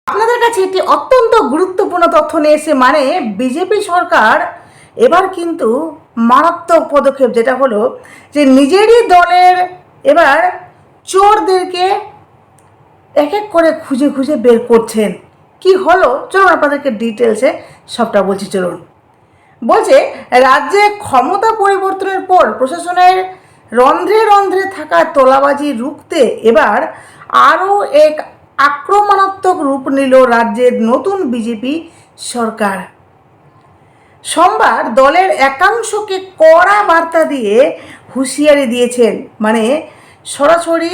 আপনাদের কাছে একটি অত্যন্ত গুরুত্বপূর্ণ তথ্য নিয়ে এসে মানে বিজেপি সরকার এবার কিন্তু মারাত্মক পদক্ষেপ, যেটা হলো যে নিজেরই দলের এবার চোরদেরকে এক এক করে খুঁজে খুঁজে বের করছেন। কি হলো চলুন আপনাদেরকে ডিটেলসে সবটা বলছি। চলুন, বলছে রাজ্যে ক্ষমতা পরিবর্তনের পর প্রশাসনের রন্ধ্রে রন্ধ্রে থাকা তোলাবাজি রুখতে এবার আরও এক আক্রমণাত্মক রূপ নিল রাজ্যের নতুন বিজেপি সরকার। সোমবার দলের একাংশকে কড়া বার্তা দিয়ে হুঁশিয়ারি দিয়েছেন, মানে সরাসরি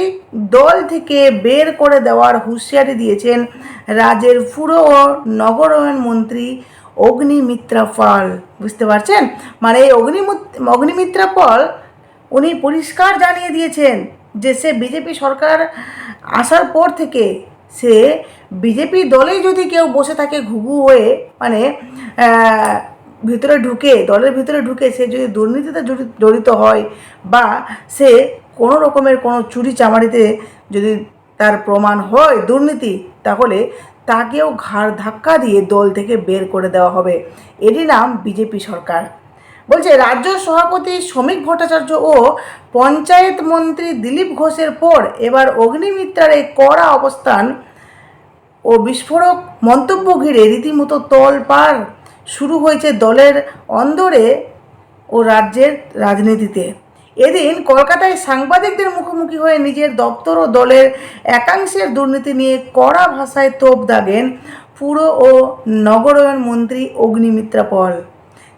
দল থেকে বের করে দেওয়ার হুঁশিয়ারি দিয়েছেন রাজ্যের পুর ও নগরায়ণ মন্ত্রী অগ্নিমিত্রা পাল। বুঝতে পারছেন, মানে এই অগ্নিমিত্রা পাল উনি পরিষ্কার জানিয়ে দিয়েছেন যে সে বিজেপি সরকার আসার পর থেকে সে বিজেপি দলেই যদি কেউ বসে থাকে ঘুঘু হয়ে, মানে ভিতরে ঢুকে দলের ভিতরে ঢুকে সে যদি দুর্নীতিতে জড়িত হয় বা সে কোনো রকমের কোনো চুরি চামারিতে যদি তার প্রমাণ হয় দুর্নীতি, তাহলে তাকেও ঘাড় ধাক্কা দিয়ে দল থেকে বের করে দেওয়া হবে। এরই নাম বিজেপি সরকার। বলছে রাজ্য সভাপতি শ্রমিক ভট্টাচার্য ও পঞ্চায়েত মন্ত্রী দিলীপ ঘোষের পর এবার অগ্নিমিত্রার এই কড়া অবস্থান ও বিস্ফোরক মন্তব্য ঘিরে রীতিমতো তোলপাড় শুরু হয়েছে দলের অন্দরে ও রাজ্যের রাজনীতিতে। এদিন কলকাতায় সাংবাদিকদের মুখোমুখি হয়ে নিজের দপ্তর ও দলের একাংশের দুর্নীতি নিয়ে কড়া ভাষায় তোপ দাগেন পুর ও নগরায়ণ মন্ত্রী অগ্নিমিত্রা পাল।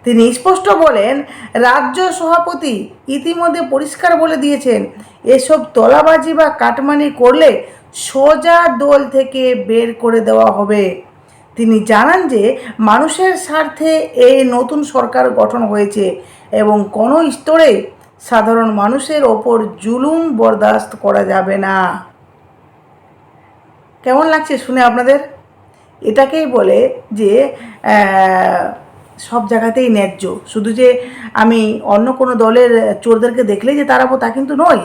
তিনি স্পষ্ট বলেন, রাজ্য সভাপতি ইতিমধ্যে পরিষ্কার বলে দিয়েছেন এসব তোলাবাজি বা কাটমানি করলে সোজা দল থেকে বের করে দেওয়া হবে। তিনি জানান যে মানুষের স্বার্থে এই নতুন সরকার গঠন হয়েছে এবং কোনো স্তরে সাধারণ মানুষের ওপর জুলুম বরদাস্ত করা যাবে না। কেমন লাগছে শুনে আপনাদের? এটাকেই বলে যে সব জায়গাতেই ন্যায্য। শুধু যে আমি অন্য কোনো দলের চোরদেরকে দেখলেই যে তাড়াবো তা কিন্তু নয়,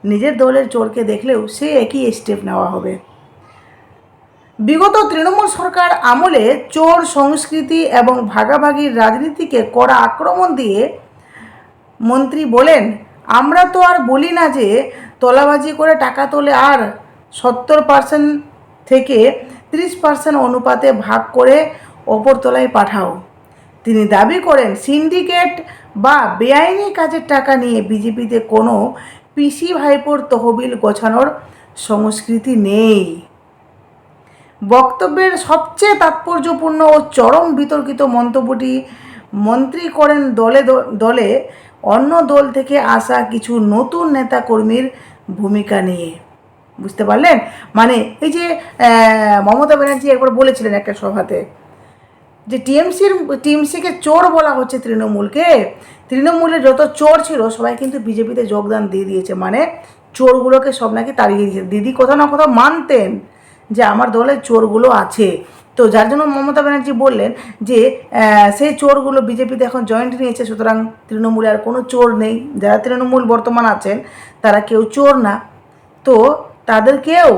নিজের দলের চোরকে দেখলেও সে একই স্টেপ নেওয়া হবে। বিগত তৃণমূল সরকার আমলে চোর সংস্কৃতি এবং ভাগাভাগির রাজনীতিকে কড়া আক্রমণ দিয়ে মন্ত্রী বলেন, আমরা তো আর বলি না যে তোলাবাজি করে টাকা তোলে আর 70% থেকে 30% অনুপাতে ভাগ করে ওপরতলায় পাঠাও। তিনি দাবি করেন সিন্ডিকেট বা বেআইনি কাজের টাকা নিয়ে বিজেপিতে কোনো পিসি ভাইপোর তহবিল গোছানোর সংস্কৃতি নেই। বক্তব্যের সবচেয়ে তাৎপর্যপূর্ণ ও চরম বিতর্কিত মন্তব্যটি মন্ত্রী করেন দলে অন্য দল থেকে আসা কিছু নতুন নেতাকর্মীর ভূমিকা নিয়ে। বুঝতে পারলেন, মানে এই যে মমতা ব্যানার্জি একবার বলেছিলেন একটা সভাতে যে টিএমসিকে চোর বলা হচ্ছে, তৃণমূলের যত চোর ছিল সবাই কিন্তু বিজেপিতে যোগদান দিয়ে দিয়েছে, মানে চোরগুলোকে সব নাকি তাড়িয়ে দিয়েছে। দিদি কোথাও না কোথাও মানতেন যে আমার দলে চোরগুলো আছে, তো যার জন্য মমতা ব্যানার্জি বললেন যে সেই চোরগুলো বিজেপিতে এখন জয়েন্ট নিয়েছে, সুতরাং তৃণমূলে আর কোনো চোর নেই। যারা তৃণমূল বর্তমান আছেন তারা কেউ চোর না, তো তাদেরকেও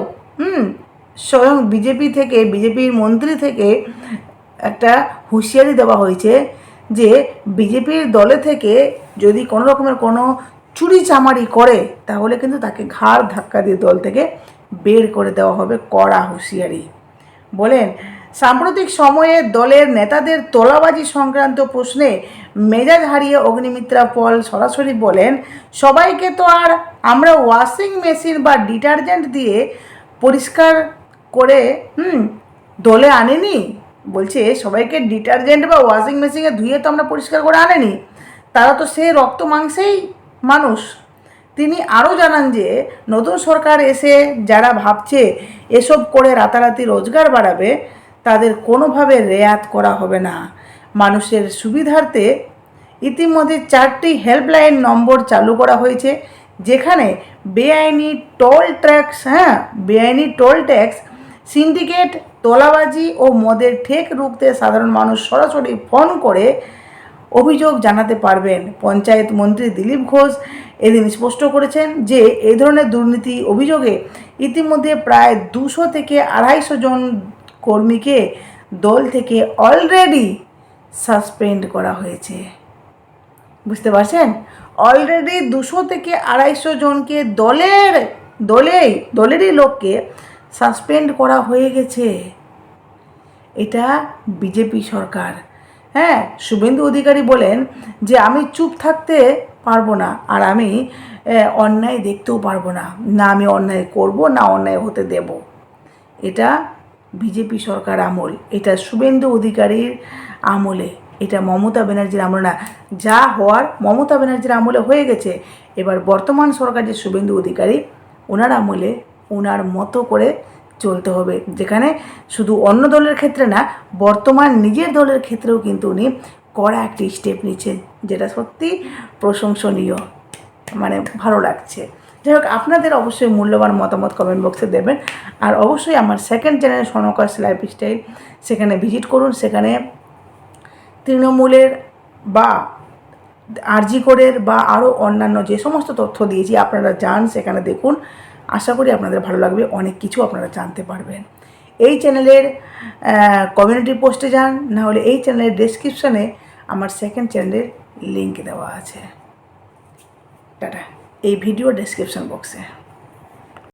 স্বয়ং বিজেপির মন্ত্রী থেকে একটা হুঁশিয়ারি দেওয়া হয়েছে যে বিজেপির দলে থেকে যদি কোনো রকমের কোনো চুরি চামারি করে তাহলে কিন্তু তাকে ঘাড় ধাক্কা দিয়ে দল থেকে বের করে দেওয়া হবে। কড়া হুঁশিয়ারি। বলেন, সাম্প্রতিক সময়ে দলের নেতাদের তোলাবাজি সংক্রান্ত প্রশ্নে মেজাজ হারিয়ে অগ্নিমিত্রা পাল সরাসরি বলেন, সবাইকে তো আর আমরা ওয়াশিং মেশিন বা ডিটারজেন্ট দিয়ে পরিষ্কার করে দলে আনিনি। বলছে সবাইকে ডিটারজেন্ট বা ওয়াশিং মেশিনে ধুয়ে তো আমরা পরিষ্কার করে আনেনি, তারা তো সেই রক্ত মাংসেই মানুষ। তিনি আরও জানান যে নতুন সরকার এসে যারা ভাবছে এসব করে রাতারাতি রোজগার বাড়াবে তাদের কোনোভাবে রেয়াত করা হবে না। মানুষের সুবিধার্থে ইতিমধ্যে 4টি হেল্পলাইন নম্বর চালু করা হয়েছে, যেখানে বেআইনি টোল ট্যাক্স, সিন্ডিকেট, তোলাবাজি ও মদের ঠেক রুখতে সাধারণ মানুষ সরাসরি ফোন করে অভিযোগ জানাতে পারবেন। পঞ্চায়েত মন্ত্রী দিলীপ ঘোষ এদিন স্পষ্ট করেছেন যে এই ধরনের দুর্নীতি অভিযোগে ইতিমধ্যে প্রায় 200 থেকে 250 জন কর্মীকে দল থেকে অলরেডি সাসপেন্ড করা হয়েছে। বুঝতে পারছেন? অলরেডি 200 থেকে 250 জনকে দলেরই লোককে সাসপেন্ড করা হয়ে গেছে। এটা বিজেপি সরকার। হ্যাঁ, শুভেন্দু অধিকারী বলেন যে আমি চুপ থাকতে পারবো না, আর আমি অন্যায় দেখতেও পারবো না, না আমি অন্যায় করব, না অন্যায় হতে দেব। এটা বিজেপি সরকার আমল, এটা শুভেন্দু অধিকারীর আমলে, এটা মমতা ব্যানার্জির আমলে না। যা হওয়ার মমতা ব্যানার্জির আমলে হয়ে গেছে। এবার বর্তমান সরকার যে শুভেন্দু অধিকারী, ওনার আমলে ওনার মতো করে চলতে হবে, যেখানে শুধু অন্য দলের ক্ষেত্রে না, বর্তমান নিজের দলের ক্ষেত্রেও কিন্তু উনি কড়া একটি স্টেপ নিচ্ছেন, যেটা সত্যি প্রশংসনীয়, মানে ভালো লাগছে। যাই হোক, আপনাদের অবশ্যই মূল্যবান মতামত কমেন্ট বক্সে দেবেন। আর অবশ্যই আমার সেকেন্ড চ্যানেল সনকাস লাইফস্টাইল, সেখানে ভিজিট করুন। সেখানে তৃণমূলের বা আরজি কোডের বা আরও অন্যান্য যে সমস্ত তথ্য দিয়েছি আপনারা যান, সেখানে দেখুন। আশা করি আপনাদের ভালো লাগবে, অনেক কিছু আপনারা জানতে পারবেন। এই চ্যানেলের কমিউনিটি পোস্টে যান, না হলে এই চ্যানেলের ডেসক্রিপশানে আমার সেকেন্ড চ্যানেলের লিঙ্ক দেওয়া আছে। টাটা। এই ভিডিও ডেসক্রিপশন বক্সে।